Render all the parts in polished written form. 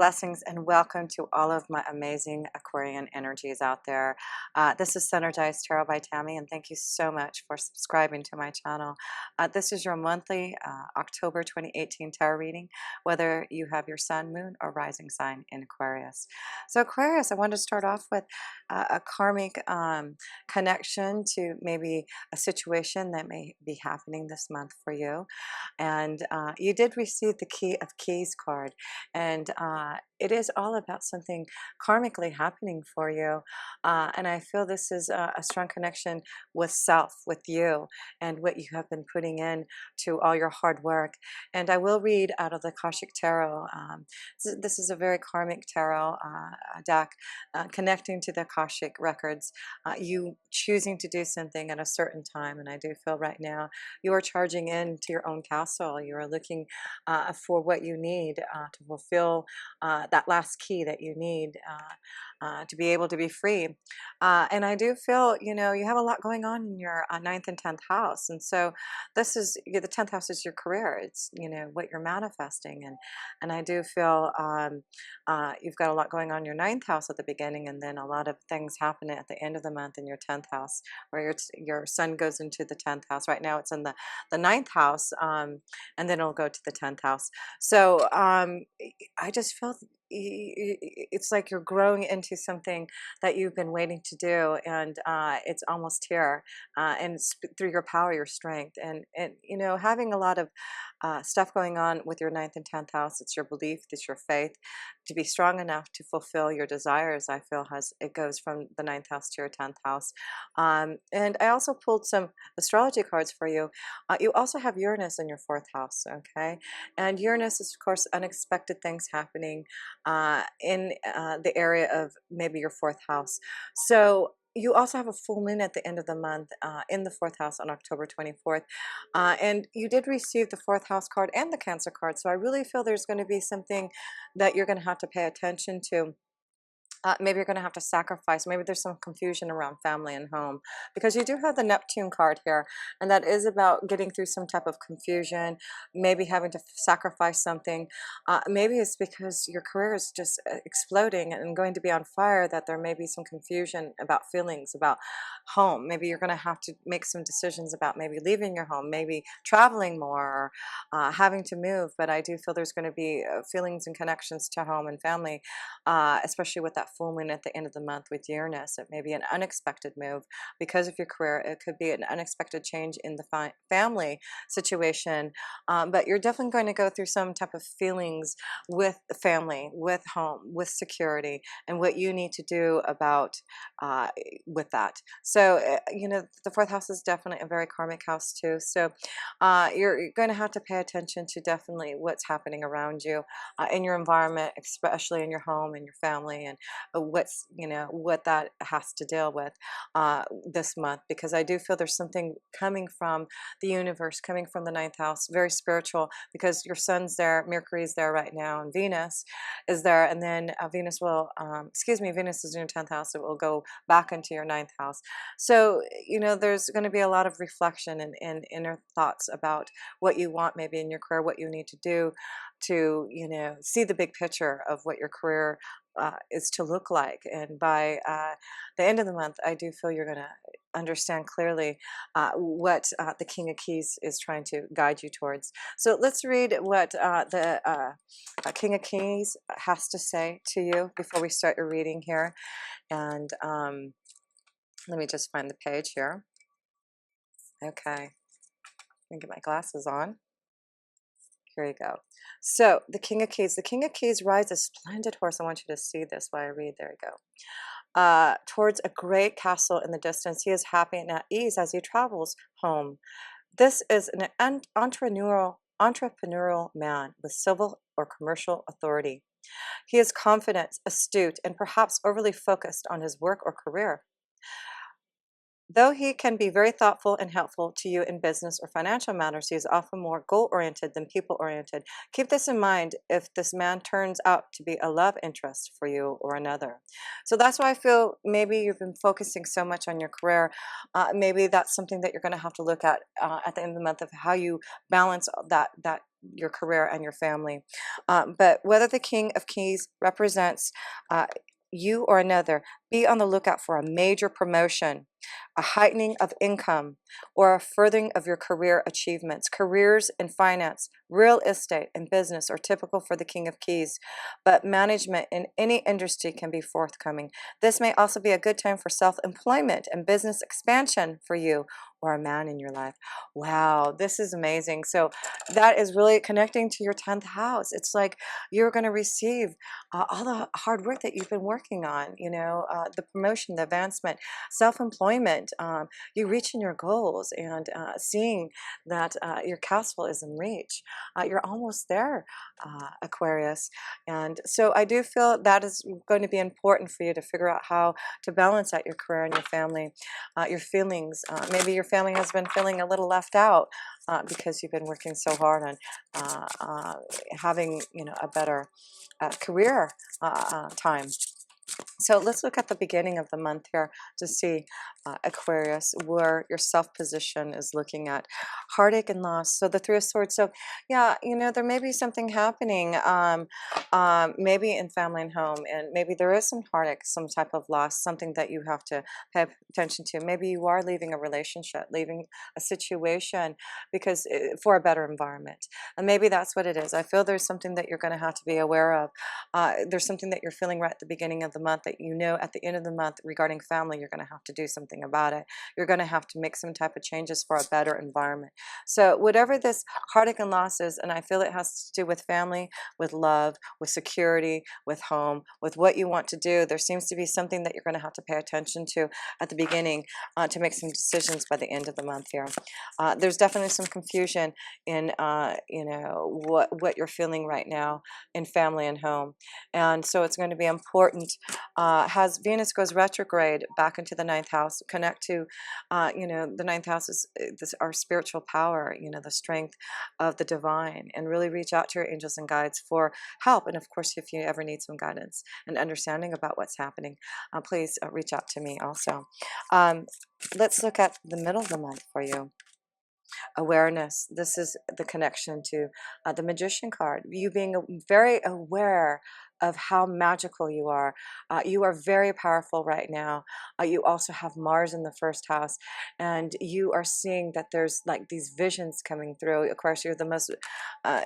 Blessings and welcome to all of my amazing Aquarian energies out there. This is Synergized Tarot by Tammy, and thank you so much for subscribing to my channel. This is your monthly October 2018 tarot reading, whether you have your sun, moon, or rising sign in Aquarius. So Aquarius, I want to start off with a karmic connection to maybe a situation that may be happening this month for you. And you did receive the Key of Keys card, and it is all about something karmically happening for you. And I feel this is a strong connection with self, with you, and what you have been putting in to all your hard work. And I will read out of the Akashic Tarot. This is a very karmic tarot deck connecting to the Akashic records. You choosing to do something at a certain time, and I do feel right now you are charging into your own castle. You are looking for what you need to fulfill that last key that you need to be able to be free. And I do feel, you know, you have a lot going on in your ninth and 10th house. And so this is, the 10th house is your career. It's, you know, what you're manifesting. And I do feel you've got a lot going on in your ninth house at the beginning, and then a lot of things happen at the end of the month in your 10th house, where your sun goes into the 10th house. Right now it's in the ninth house, and then it'll go to the 10th house. So I just feel it's like you're growing into something that you've been waiting to do, and it's almost here, and it's through your power, your strength, and you know, having a lot of stuff going on with your ninth and 10th house. It's your belief, it's your faith to be strong enough to fulfill your desires. I feel it goes from the ninth house to your 10th house. And I also pulled some astrology cards for you. You also have Uranus in your 4th house, okay? And Uranus is, of course, unexpected things happening in the area of maybe your 4th house. So you also have a full moon at the end of the month in the 4th house on October 24th. And you did receive the 4th house card and the Cancer card. So I really feel there's going to be something that you're going to have to pay attention to. Maybe you're going to have to sacrifice. Maybe there's some confusion around family and home, because you do have the Neptune card here, and that is about getting through some type of confusion, maybe having to sacrifice something. Maybe it's because your career is just exploding and going to be on fire, that there may be some confusion about feelings about home. Maybe you're going to have to make some decisions about maybe leaving your home, maybe traveling more, or having to move. But I do feel there's going to be feelings and connections to home and family, especially with that full moon at the end of the month with Uranus. It may be an unexpected move because of your career. It could be an unexpected change in the family situation, but you're definitely going to go through some type of feelings with family, with home, with security, and what you need to do about with that. So you know, the 4th house is definitely a very karmic house too. So you're going to have to pay attention to definitely what's happening around you in your environment, especially in your home and your family, and what's, you know, what that has to deal with this month, because I do feel there's something coming from the universe, coming from the 9th house, very spiritual, because your sun's there, Mercury's there right now, and Venus is there, and then Venus will, Venus is in your 10th house. It will go back into your 9th house. So, you know, there's going to be a lot of reflection and inner thoughts about what you want maybe in your career, what you need to do to, you know, see the big picture of what your career is to look like. And by the end of the month, I do feel you're going to understand clearly what the King of Keys is trying to guide you towards. So let's read what the King of Keys has to say to you before we start your reading here. And let me just find the page here. Okay, let me get my glasses on. Here you go. So the King of Keys rides a splendid horse. I want you to see this while I read. There you go. Towards a great castle in the distance. He is happy and at ease as he travels home. This is an entrepreneurial man with civil or commercial authority. He is confident, astute, and perhaps overly focused on his work or career. Though he can be very thoughtful and helpful to you in business or financial matters, he is often more goal-oriented than people-oriented. Keep this in mind if this man turns out to be a love interest for you or another. So that's why I feel maybe you've been focusing so much on your career. Maybe that's something that you're going to have to look at the end of the month, of how you balance that your career and your family. But whether the King of Keys represents uh, you or another, be on the lookout for a major promotion, a heightening of income, or a furthering of your career achievements. Careers in finance, real estate, and business are typical for the King of Keys, but management in any industry can be forthcoming. This may also be a good time for self-employment and business expansion for you or a man in your life. Wow, this is amazing. So that is really connecting to your 10th house. It's like you're going to receive all the hard work that you've been working on, the promotion, the advancement, self-employment, you reaching your goals, and seeing that your castle is in reach. You're almost there, Aquarius. And so I do feel that is going to be important for you to figure out how to balance out your career and your family, your feelings. Maybe your family has been feeling a little left out because you've been working so hard on having, a better career time. So let's look at the beginning of the month here to see, Aquarius, where your self position is looking at. Heartache and loss. So the Three of Swords. So yeah, there may be something happening, maybe in family and home, and maybe there is some heartache, some type of loss, something that you have to pay attention to. Maybe you are leaving a relationship, leaving a situation because for a better environment, and maybe that's what it is. I feel there's something that you're going to have to be aware of. There's something that you're feeling right at the beginning of the month that at the end of the month regarding family, you're going to have to do something about it. You're going to have to make some type of changes for a better environment. So whatever this heartache and loss is, and I feel it has to do with family, with love, with security, with home, with what you want to do, there seems to be something that you're going to have to pay attention to at the beginning to make some decisions by the end of the month here. There's definitely some confusion in what you're feeling right now in family and home, and so it's going to be important. Has Venus goes retrograde back into the ninth house, connect to, the ninth house is our spiritual power, the strength of the divine, and really reach out to your angels and guides for help. And of course, if you ever need some guidance and understanding about what's happening, please reach out to me also. Let's look at the middle of the month for you. Awareness. This is the connection to the Magician card. You being very aware of how magical you are. You are very powerful right now. You also have Mars in the first house, and you are seeing that there's like these visions coming through. Of course, you're the most, uh,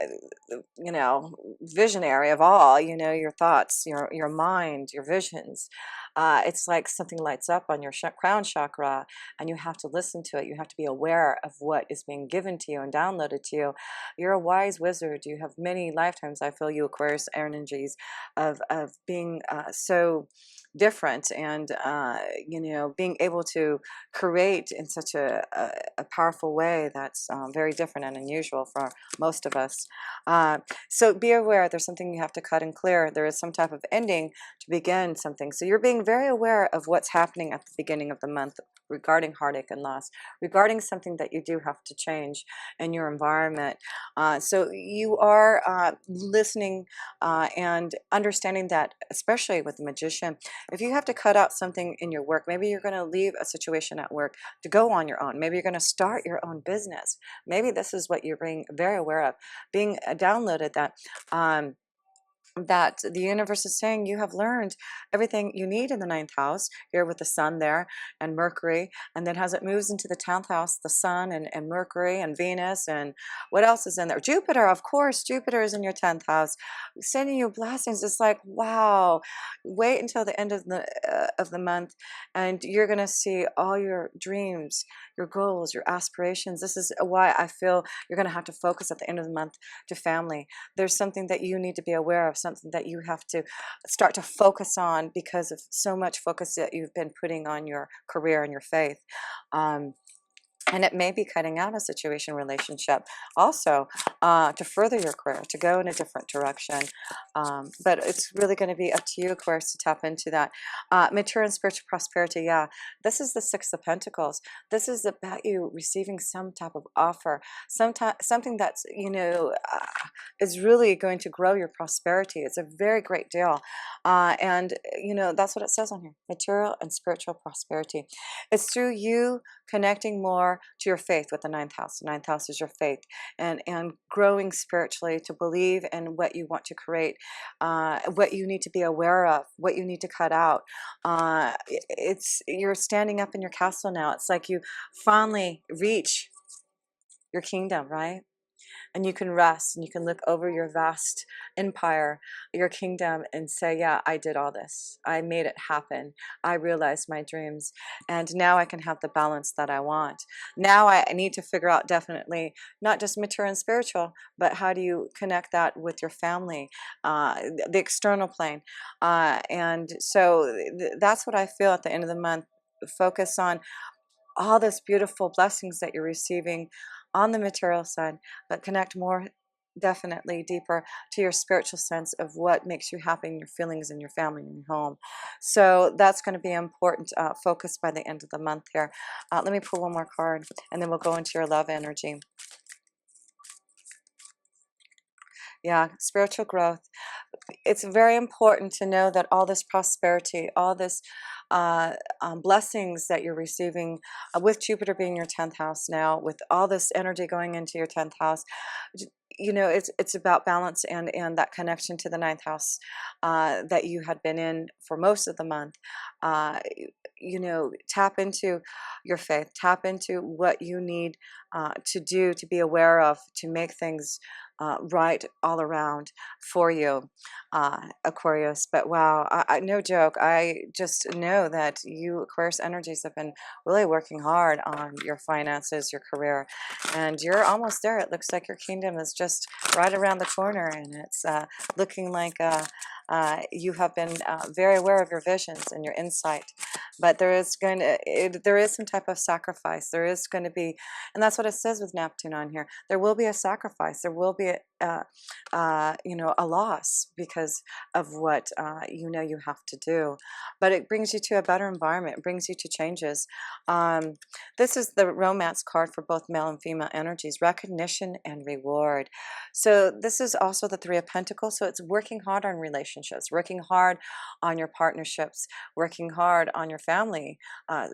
visionary of all. Your thoughts, your mind, your visions. It's like something lights up on your crown chakra, and you have to listen to it. You have to be aware of what is being given to you and downloaded to you. You're a wise wizard. You have many lifetimes, I feel, you Aquarius energies of being so different, and being able to create in such a powerful way that's very different and unusual for most of us. So be aware there's something you have to cut and clear. There is some type of ending to begin something. So you're being very aware of what's happening at the beginning of the month regarding heartache and loss, regarding something that you do have to change in your environment. So you are listening and understanding that, especially with the Magician, if you have to cut out something in your work, maybe you're going to leave a situation at work to go on your own. Maybe you're going to start your own business. Maybe this is what you're being very aware of, being downloaded that the universe is saying you have learned everything you need in the ninth house here with the sun there and Mercury, and then as it moves into the 10th house, the sun and Mercury and Venus, and what else is in there? Jupiter, of course. Jupiter is in your 10th house, sending you blessings. It's like, wow, wait until the end of the month, and you're gonna see all your dreams, your goals, your aspirations. This is why I feel you're gonna have to focus at the end of the month to family. There's something that you need to be aware of, something that you have to start to focus on because of so much focus that you've been putting on your career and your faith. And it may be cutting out a situation, relationship, also to further your career, to go in a different direction. But it's really going to be up to you, Aquarius, to tap into that. Material and spiritual prosperity, yeah. This is the Six of Pentacles. This is about you receiving some type of offer, something that's, is really going to grow your prosperity. It's a very great deal. And that's what it says on here, material and spiritual prosperity. It's through you connecting more to your faith with the ninth house. The ninth house is your faith, and growing spiritually to believe in what you want to create, what you need to be aware of, what you need to cut out. You're standing up in your castle now. It's like you finally reach your kingdom, right? And you can rest and you can look over your vast empire, your kingdom, and say, yeah, I did all this. I made it happen. I realized my dreams. And now I can have the balance that I want. Now I need to figure out, definitely, not just material and spiritual, but how do you connect that with your family, the external plane. And so that's what I feel at the end of the month. Focus on all those beautiful blessings that you're receiving on the material side, but connect more, definitely deeper, to your spiritual sense of what makes you happy in your feelings in your family and your home. So that's going to be important focus by the end of the month here. Let me pull one more card and then we'll go into your love energy. Yeah, spiritual growth. It's very important to know that all this prosperity, all this blessings that you're receiving with Jupiter being your 10th house now, with all this energy going into your 10th house, it's about balance and that connection to the ninth house that you had been in for most of the month. Tap into your faith, tap into what you need to do, to be aware of, to make things right all around for you, Aquarius. But wow, no joke. I just know that you Aquarius energies have been really working hard on your finances, your career, and you're almost there. It looks like your kingdom is just right around the corner, and it's looking like you have been very aware of your visions and your insight. But there is there is some type of sacrifice. There is going to be, and that's what it says with Neptune on here. There will be a sacrifice. There will be a loss because of what you have to do. But it brings you to a better environment. It brings you to changes. This is the romance card for both male and female energies, recognition and reward. So this is also the Three of Pentacles. So it's working hard on relationships, working hard on your partnerships, working hard on your family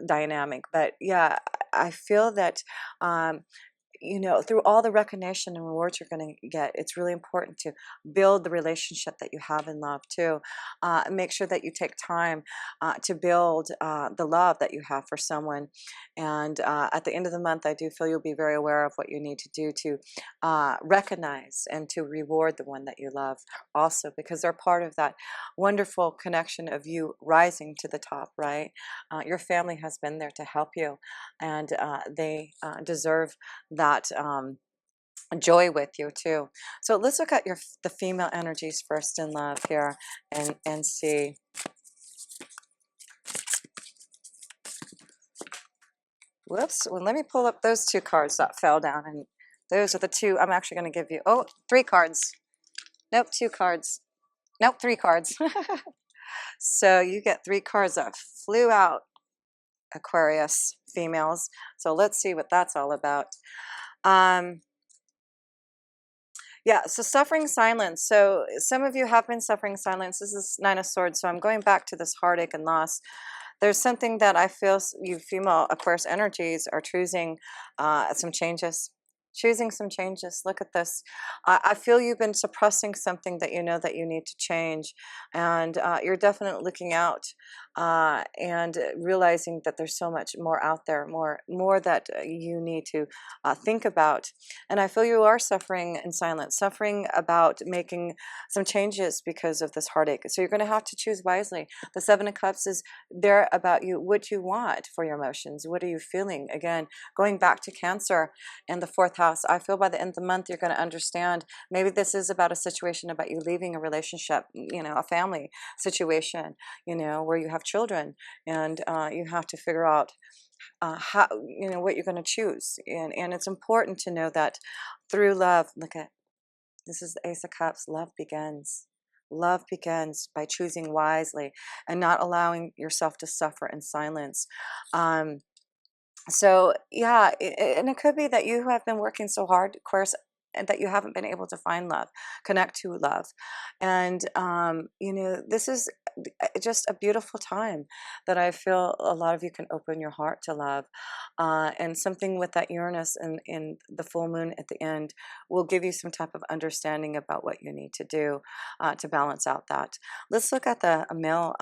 dynamic. But yeah, I feel that through all the recognition and rewards you're going to get, it's really important to build the relationship that you have in love too. Make sure that you take time to build the love that you have for someone. And at the end of the month, I do feel you'll be very aware of what you need to do to recognize and to reward the one that you love also, because they're part of that wonderful connection of you rising to the top, right? Your family has been there to help you, and they deserve that joy with you too. So let's look at the female energies first in love here and see. Whoops. Well, let me pull up those two cards that fell down, and those are the two I'm actually going to give you. Oh, 3 cards. Nope, 2 cards. Nope, 3 cards. So you get 3 cards that flew out, Aquarius females. So let's see what that's all about. Yeah, so suffering silence. So some of you have been suffering silence. This is Nine of Swords. So I'm going back to this heartache and loss. There's something that I feel you female Aquarius energies are choosing some changes. Choosing some changes. Look at this. I feel you've been suppressing something that you know that you need to change. And you're definitely looking out and realizing that there's so much more out there, more that you need to think about. And I feel you are suffering in silence, suffering about making some changes because of this heartache. So you're going to have to choose wisely. The Seven of Cups is there about you, what you want for your emotions. What are you feeling? Again, going back to Cancer and the 4th house, I feel by the end of the month you're going to understand. Maybe this is about a situation about you leaving a relationship, a family situation, where you have children, and you have to figure out how, you know, what you're going to choose. And it's important to know that through love, look at, this is the Ace of Cups. Love begins. Love begins by choosing wisely and not allowing yourself to suffer in silence. Um, so yeah, and it could be that you have been working so hard, of course, and that you haven't been able to find love, connect to love. And you know, this is just a beautiful time that I feel a lot of you can open your heart to love. And something with that Uranus and in the full moon at the end will give you some type of understanding about what you need to do to balance out that. Let's look at the male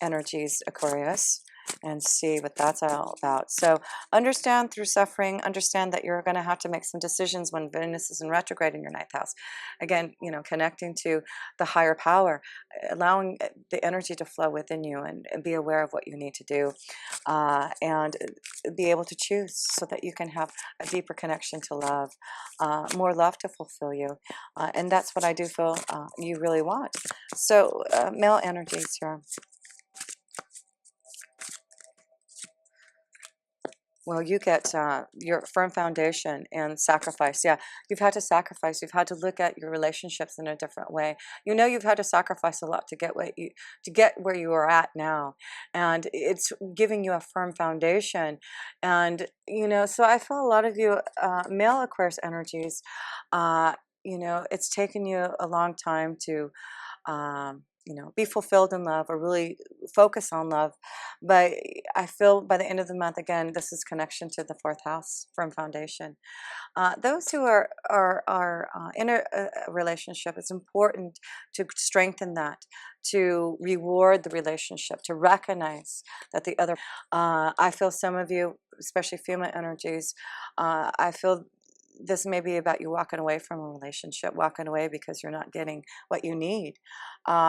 energies, Aquarius, and see what that's all about. So understand through suffering, understand that you're going to have to make some decisions when Venus is in retrograde in your ninth house. Again, you know, connecting to the higher power, allowing the energy to flow within you, and be aware of what you need to do, and be able to choose so that you can have a deeper connection to love, more love to fulfill you. And that's what I do feel you really want. So male energies here. Well, you get your firm foundation and sacrifice. Yeah, you've had to sacrifice. You've had to look at your relationships in a different way. You know, you've had to sacrifice a lot to get what you to get where you are at now, and it's giving you a firm foundation. And you know, so I feel a lot of you male Aquarius energies. You know, it's taken you a long time to you know, be fulfilled in love or really focus on love. But I feel by the end of the month, again, this is connection to the fourth house, firm foundation. Those who are in a relationship, it's important to strengthen that, to reward the relationship, to recognize that the other. I feel some of you, especially female energies, I feel this may be about you walking away from a relationship, walking away because you're not getting what you need.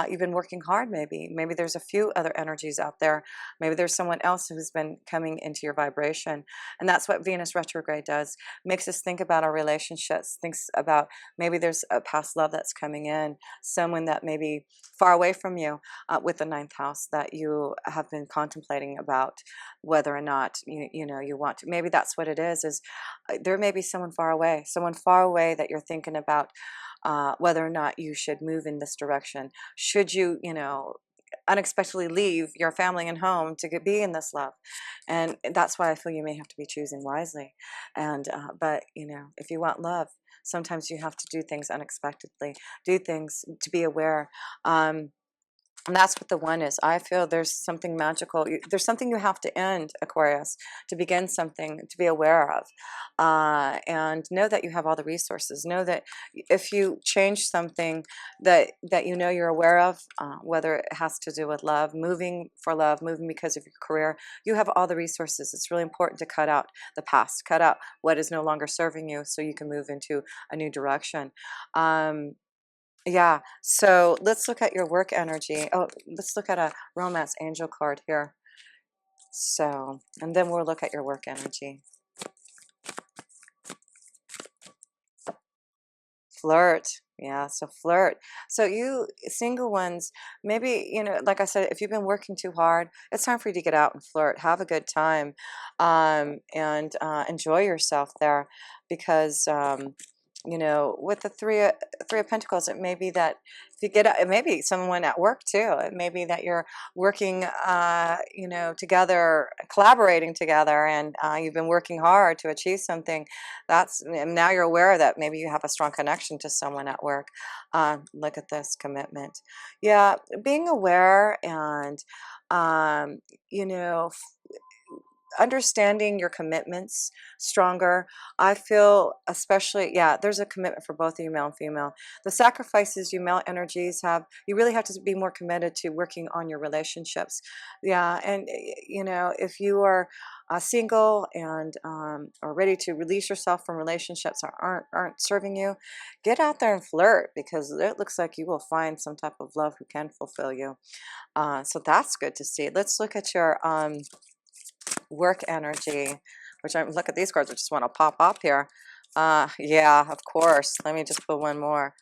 You've been working hard, maybe there's a few other energies out there. Maybe there's someone else who's been coming into your vibration. And that's what Venus retrograde does. Makes us think about our relationships, thinks about maybe there's a past love that's coming in, someone that may be far away from you with the ninth house that you have been contemplating about whether or not you know you want to. Maybe that's what it is there may be someone far away that you're thinking about whether or not you should move in this direction. Should you, you know, unexpectedly leave your family and home to be in this love? And that's why I feel you may have to be choosing wisely. And but you know, if you want love, sometimes you have to do things unexpectedly, do things to be aware. And that's what the one is. I feel there's something magical. There's something you have to end, Aquarius, to begin something to be aware of. And know that you have all the resources. Know that if you change something that you know you're aware of, whether it has to do with love, moving for love, moving because of your career, you have all the resources. It's really important to cut out the past, cut out what is no longer serving you so you can move into a new direction. Yeah, so let's look at your work energy. Oh, let's look at a romance angel card here. So, and then we'll look at your work energy. Flirt. Yeah, so flirt. So you single ones, maybe, you know, like I said, if you've been working too hard, it's time for you to get out and flirt. Have a good time, and enjoy yourself there, because you know, with the three of Pentacles, it may be that if you get, it may be someone at work too. It may be that you're working, you know, together, collaborating together, and you've been working hard to achieve something. And now you're aware that maybe you have a strong connection to someone at work. Look at this commitment. Yeah, being aware and, you know, understanding your commitments stronger. I feel especially, yeah, there's a commitment for both of you, male and female. The sacrifices you male energies have, you really have to be more committed to working on your relationships. Yeah, and you know, if you are single and are ready to release yourself from relationships that aren't serving you, get out there and flirt, because it looks like you will find some type of love who can fulfill you. So that's good to see. Let's look at your work energy, which I look at these cards. I just want to pop up here. Yeah, of course. Let me just put one more.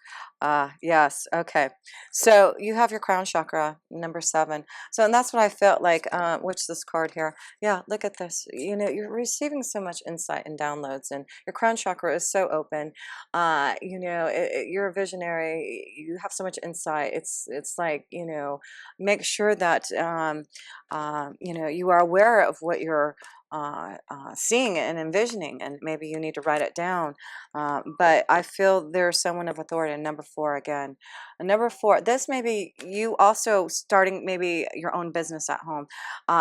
Yes. Okay. So you have your crown chakra, number 7. So, and that's what I felt like. Which this card here? Yeah. Look at this. You know, you're receiving so much insight and downloads, and your crown chakra is so open. You know, you're a visionary. You have so much insight. It's like, you know, make sure that you know, you are aware of what you're seeing and envisioning, and maybe you need to write it down. But I feel there's someone of authority. And number 4 again. And number 4, this may be you also starting maybe your own business at home.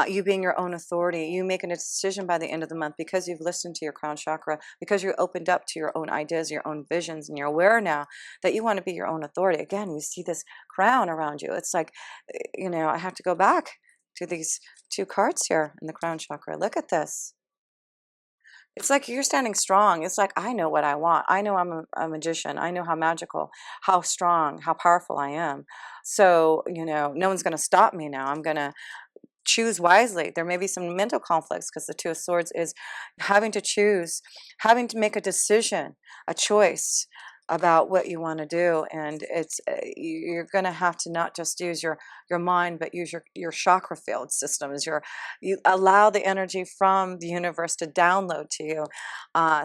You being your own authority. You making a decision by the end of the month because you've listened to your crown chakra, because you opened up to your own ideas, your own visions, and you're aware now that you want to be your own authority. Again, you see this crown around you. It's like, you know, I have to go back to these 2 cards here in the crown chakra. Look at this. It's like you're standing strong. It's like, I know what I want. I know I'm a magician. I know how magical, how strong, how powerful I am. So, you know, no one's going to stop me now. I'm going to choose wisely. There may be some mental conflicts because the 2 of Swords is having to choose, having to make a decision, a choice about what you want to do. And it's you're going to have to not just use your mind, but use your chakra field systems. You allow the energy from the universe to download to you,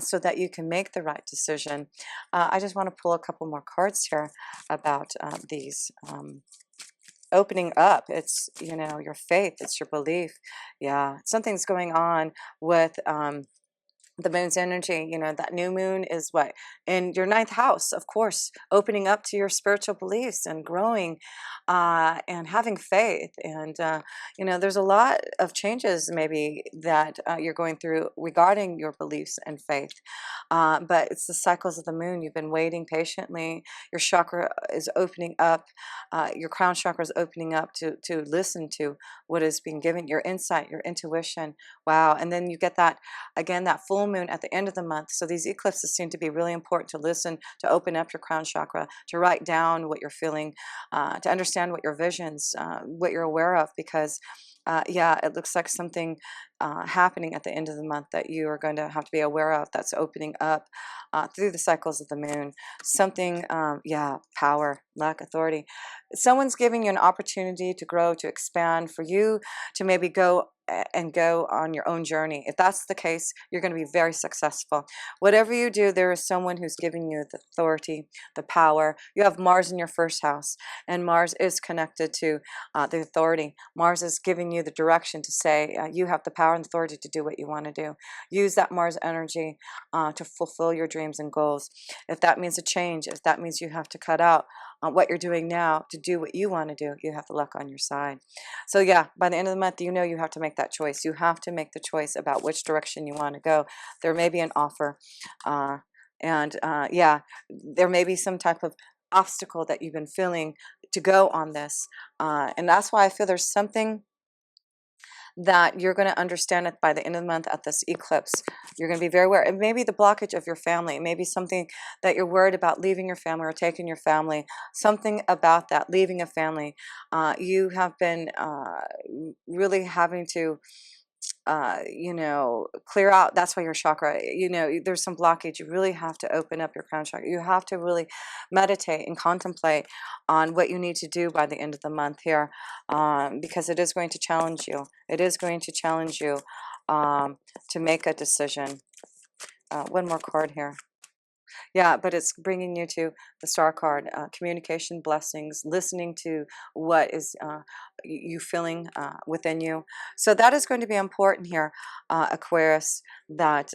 so that you can make the right decision. I just want to pull a couple more cards here about these. Opening up, it's, you know, your faith, it's your belief. Yeah, something's going on with the moon's energy. You know, that new moon is what in your 9th house, of course, opening up to your spiritual beliefs and growing, and having faith. And you know, there's a lot of changes maybe that you're going through regarding your beliefs and faith. But it's the cycles of the moon. You've been waiting patiently. Your chakra is opening up. Your crown chakra is opening up to listen to what is being given, your insight, your intuition. Wow. And then you get that again, that full moon at the end of the month. So these eclipses seem to be really important to listen, to open up your crown chakra, to write down what you're feeling, to understand what your visions, what you're aware of, because yeah, it looks like something happening at the end of the month that you are going to have to be aware of, that's opening up through the cycles of the moon. Something, yeah, power, luck, authority. Someone's giving you an opportunity to grow, to expand, for you to maybe go and go on your own journey. If that's the case, you're going to be very successful. Whatever you do, there is someone who's giving you the authority, the power. You have Mars in your 1st house, and Mars is connected to the authority. Mars is giving you the direction to say you have the power and authority to do what you want to do. Use that Mars energy to fulfill your dreams and goals. If that means a change, if that means you have to cut out what you're doing now to do what you want to do, you have the luck on your side. So yeah, by the end of the month, you know, you have to make that choice. You have to make the choice about which direction you want to go. There may be an offer, and yeah, there may be some type of obstacle that you've been feeling to go on this, and that's why I feel there's something that you're going to understand it by the end of the month at this eclipse. You're going to be very aware. It may be the blockage of your family. It may be something that you're worried about, leaving your family or taking your family. Something about that, leaving a family. You have been really having to you know, clear out. That's why your chakra, you know, there's some blockage. You really have to open up your crown chakra. You have to really meditate and contemplate on what you need to do by the end of the month here, because it is going to challenge you. It is going to challenge you to make a decision. One more card here. Yeah, but it's bringing you to the star card, communication, blessings, listening to what is you feeling within you. So that is going to be important here, Aquarius, that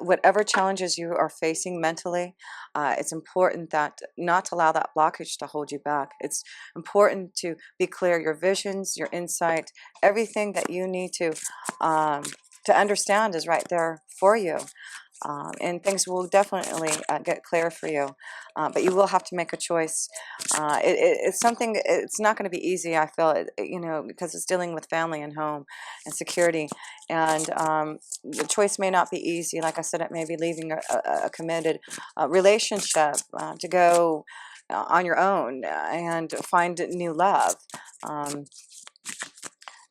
whatever challenges you are facing mentally, it's important that not to allow that blockage to hold you back. It's important to be clear. Your visions, your insight, everything that you need to understand is right there for you. And things will definitely get clear for you, but you will have to make a choice. It's something. It's not going to be easy. I feel it, you know, because it's dealing with family and home and security, and the choice may not be easy. Like I said, it may be leaving a committed relationship to go on your own and find new love.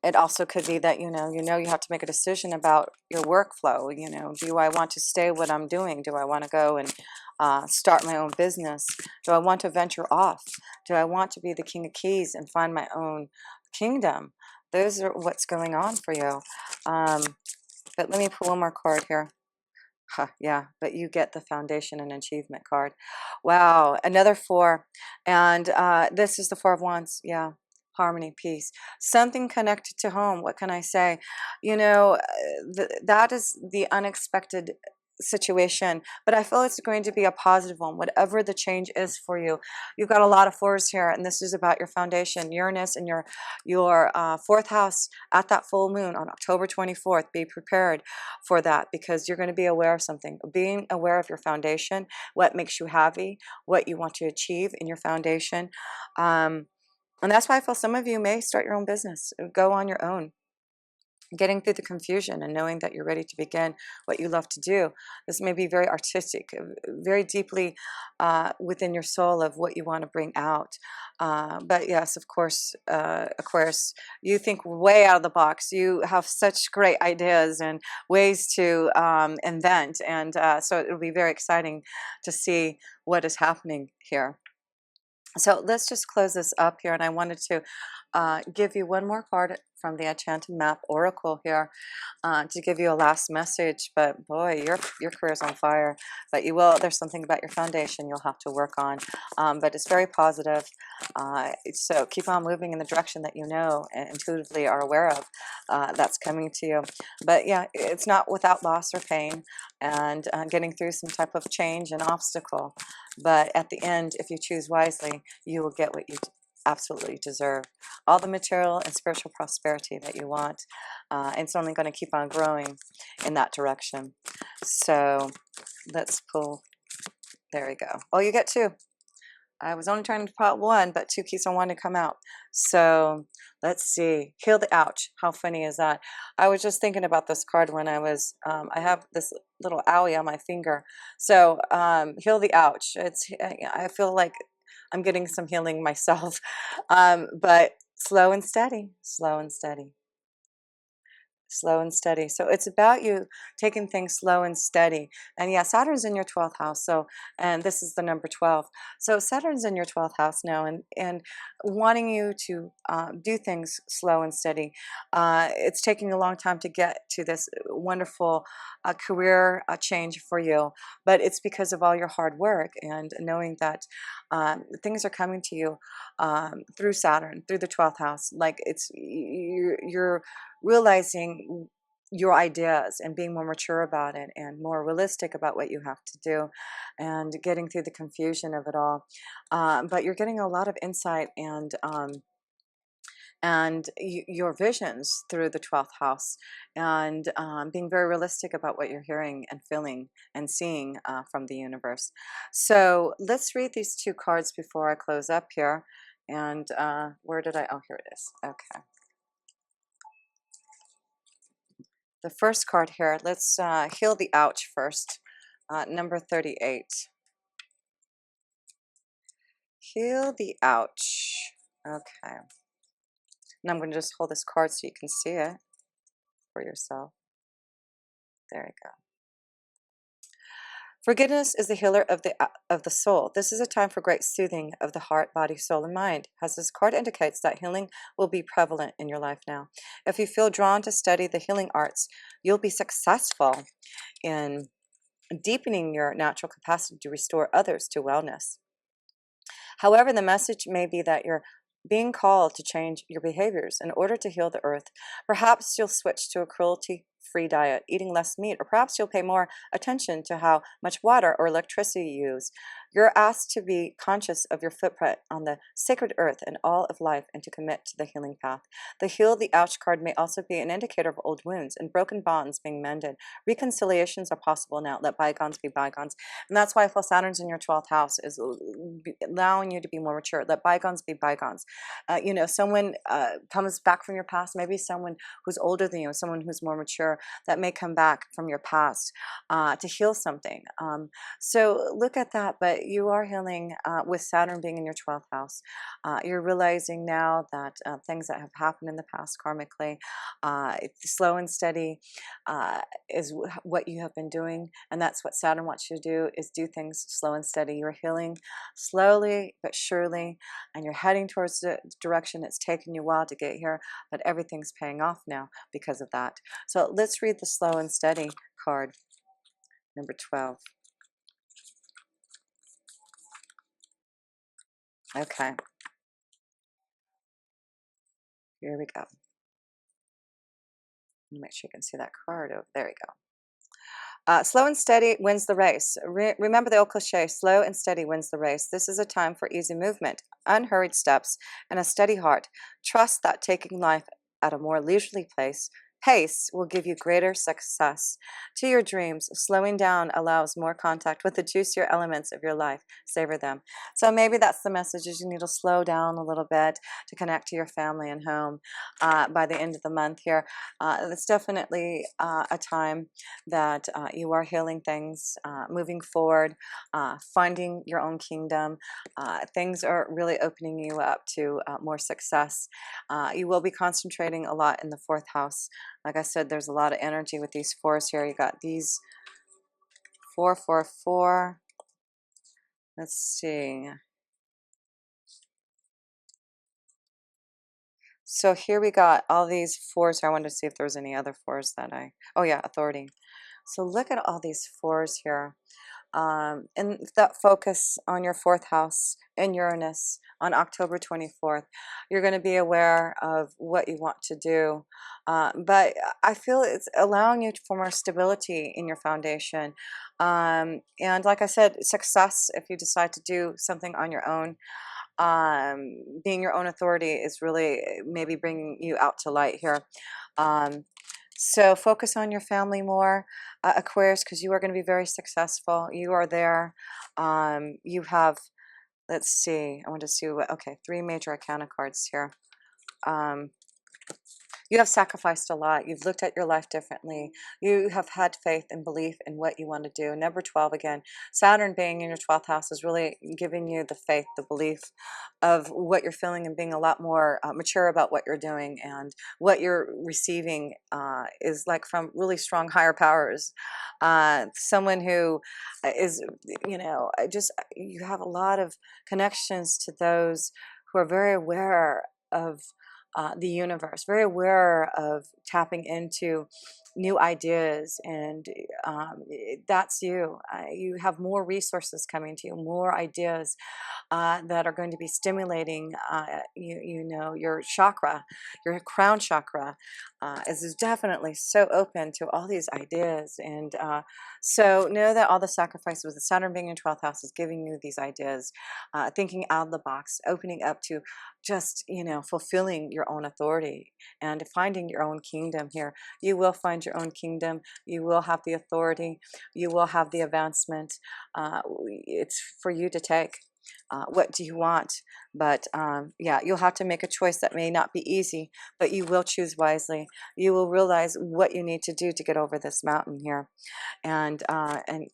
It also could be that, you have to make a decision about your workflow. Do I want to stay what I'm doing? Do I want to go and start my own business? Do I want to venture off? Do I want to be the king of keys and find my own kingdom? Those are what's going on for you. But let me pull one more card here. Huh, yeah, but you get the foundation and achievement card. Wow, another 4. And this is the 4 of Wands. Yeah, harmony, peace. Something connected to home. What can I say? That is the unexpected situation, but I feel it's going to be a positive one, whatever the change is for you. You've got a lot of 4s here, and this is about your foundation, Uranus, and your 4th house at that full moon on October 24th. Be prepared for that, because you're going to be aware of something. Being aware of your foundation, what makes you happy, what you want to achieve in your foundation. And that's why I feel some of you may start your own business, go on your own. Getting through the confusion and knowing that you're ready to begin what you love to do. This may be very artistic, very deeply within your soul of what you want to bring out. But yes, of course, Aquarius, you think way out of the box. You have such great ideas and ways to invent. And so it'll be very exciting to see what is happening here. So let's just close this up here, and I wanted to give you one more card from the Enchanted Map Oracle here to give you a last message. But boy, your career's on fire. But there's something about your foundation you'll have to work on. But it's very positive. So keep on moving in the direction that you know and intuitively are aware of that's coming to you. But yeah, it's not without loss or pain, and getting through some type of change and obstacle. But at the end, if you choose wisely, you will get what you absolutely deserve. All the material and spiritual prosperity that you want. And it's only going to keep on growing in that direction. So let's pull. There we go. Oh, you get 2. I was only trying to pot 1, but 2 keys on 1 to come out. So let's see. Heal the ouch. How funny is that? I was just thinking about this card when I was, I have this little owie on my finger. So heal the ouch. I feel like I'm getting some healing myself. But slow and steady, slow and steady. Slow and steady. So it's about you taking things slow and steady. And yeah, Saturn's in your 12th house. So, and this is the number 12. So Saturn's in your 12th house now, and wanting you to do things slow and steady. It's taking a long time to get to this wonderful career change for you, but it's because of all your hard work and knowing that things are coming to you through Saturn, through the 12th house. Like you're realizing your ideas and being more mature about it and more realistic about what you have to do and getting through the confusion of it all. But you're getting a lot of insight and your visions through the 12th house, and being very realistic about what you're hearing and feeling and seeing from the universe. So let's read these 2 cards before I close up here. And where did I? Oh, here it is. Okay. The first card here, let's heal the ouch first. Number 38. Heal the ouch. Okay. And I'm going to just hold this card so you can see it for yourself. There you go. Forgiveness is the healer of the soul. This is a time for great soothing of the heart, body, soul, and mind. As this card indicates, that healing will be prevalent in your life now. If you feel drawn to study the healing arts, you'll be successful in deepening your natural capacity to restore others to wellness. However, the message may be that you're being called to change your behaviors in order to heal the earth. Perhaps you'll switch to a cruelty-free diet, eating less meat, or perhaps you'll pay more attention to how much water or electricity you use. You're asked to be conscious of your footprint on the sacred earth and all of life, and to commit to the healing path. The Heal the Ouch card may also be an indicator of old wounds and broken bonds being mended. Reconciliations are possible now. Let bygones be bygones. And that's why I feel Saturn's in your 12th house is allowing you to be more mature. Let bygones be bygones. Someone comes back from your past, maybe someone who's older than you, someone who's more mature, that may come back from your past to heal something. So look at that, but but you are healing with Saturn being in your 12th house. You're realizing now that things that have happened in the past karmically, slow and steady is what you have been doing, and that's what Saturn wants you to do, is do things slow and steady. You're healing slowly but surely, and you're heading towards the direction it's taken you a while to get here, but everything's paying off now because of that. So let's read the slow and steady card, number 12. Okay, here we go. Make sure you can see that card. Oh, there we go. Slow and steady wins the race. Remember the old cliche, slow and steady wins the race. This is a time for easy movement, unhurried steps, and a steady heart. Trust that taking life at a more leisurely pace will give you greater success. To your dreams, slowing down allows more contact with the juicier elements of your life. Savor them. So maybe that's the message, is you need to slow down a little bit to connect to your family and home by the end of the month here. It's definitely a time that you are healing things, moving forward, finding your own kingdom. Things are really opening you up to more success. You will be concentrating a lot in the 4th house. Like I said, there's a lot of energy with these 4s here. You got these 4, 4, 4. Let's see. So here we got all these 4s. I wanted to see if there was any other 4s that oh yeah, authority. So look at all these 4s here. And that focus on your 4th house in Uranus on October 24th. You're going to be aware of what you want to do, but I feel it's allowing you for more stability in your foundation. And like I said, success if you decide to do something on your own. Being your own authority is really maybe bringing you out to light here. So focus on your family more, Aquarius, because you are going to be very successful. You are there. You have, let's see, I want to see what, okay, 3 major arcana cards here. You have sacrificed a lot. You've looked at your life differently. You have had faith and belief in what you want to do. Number 12 again, Saturn being in your 12th house is really giving you the faith, the belief of what you're feeling, and being a lot more mature about what you're doing, and what you're receiving is like from really strong higher powers. Someone who is, just you have a lot of connections to those who are very aware of the universe, very aware of tapping into new ideas, and that's you. You have more resources coming to you, more ideas that are going to be stimulating, your chakra, your crown chakra is definitely so open to all these ideas. And so know that all the sacrifices with the Saturn being in 12th house is giving you these ideas, thinking out of the box, opening up to just, fulfilling your own authority and finding your own kingdom here. You will find your own kingdom. You will have the authority. You will have the advancement. It's for you to take. What do you want? But yeah, you'll have to make a choice that may not be easy, but you will choose wisely. You will realize what you need to do to get over this mountain here, and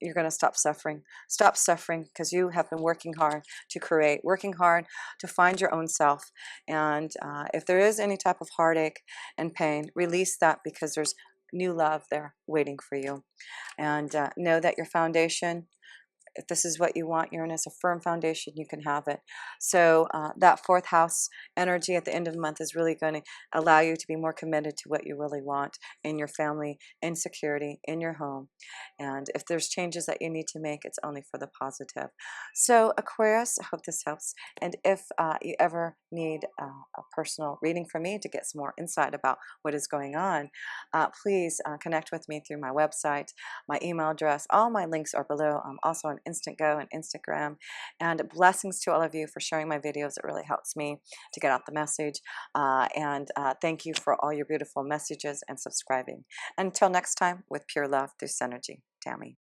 you're going to stop suffering. Stop suffering, because you have been working hard to create, working hard to find your own self. And if there is any type of heartache and pain, release that, because there's new love there waiting for you. And know that your foundation, if this is what you want, Uranus, a firm foundation, you can have it. So that 4th house energy at the end of the month is really going to allow you to be more committed to what you really want in your family, in security, in your home. And if there's changes that you need to make, it's only for the positive. So Aquarius, I hope this helps. And if you ever need a personal reading from me to get some more insight about what is going on, please connect with me through my website, my email address. All my links are below. I'm also on Instant Go and Instagram. And blessings to all of you for sharing my videos. It really helps me to get out the message. And thank you for all your beautiful messages and subscribing. Until next time, with pure love through Synergy, Tammy.